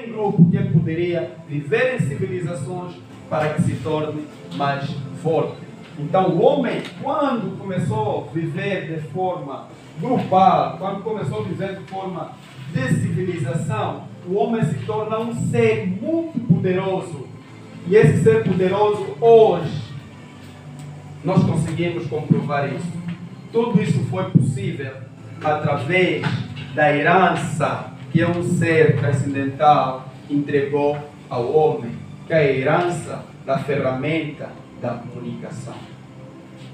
em grupo que poderia viver em civilizações para que se torne mais forte. Então o homem, quando começou a viver de forma grupal, quando começou a viver de forma de civilização, o homem se torna um ser muito poderoso. E esse ser poderoso, hoje, nós conseguimos comprovar isso. Tudo isso foi possível através da herança que um ser transcendental entregou ao homem, que é a herança da ferramenta da comunicação.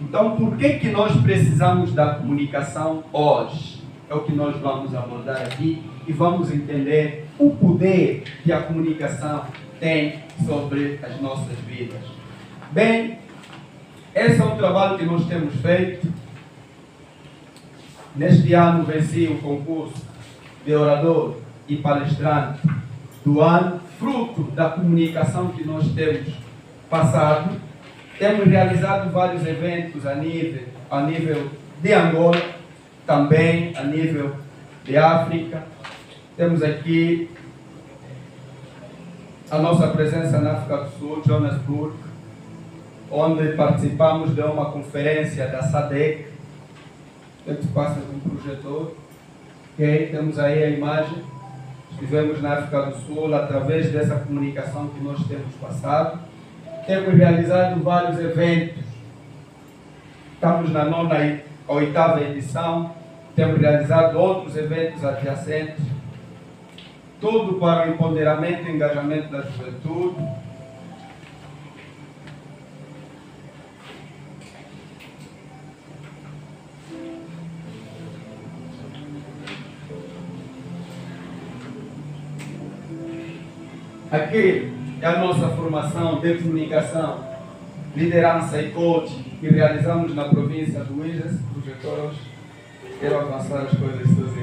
Então, por que nós precisamos da comunicação hoje? É o que nós vamos abordar aqui e vamos entender o poder que a comunicação tem sobre as nossas vidas. Bem, esse é um trabalho que nós temos feito. Neste ano venci o concurso de orador e palestrante do ano, fruto da comunicação que nós temos passado. Temos realizado vários eventos a nível de Angola, também a nível de África. Temos aqui a nossa presença na África do Sul, Johannesburg, onde participamos de uma conferência da SADC. A gente passa com um projetor. Okay? Temos aí a imagem. Estivemos na África do Sul através dessa comunicação que nós temos passado. Temos realizado vários eventos. Estamos na 8ª edição. Temos realizado outros eventos adjacentes. Tudo para o empoderamento e engajamento da juventude. Aqui é a nossa formação de comunicação, liderança e coaching que realizamos na província do Ilhas. Projetores, quero avançar as coisas sozinho.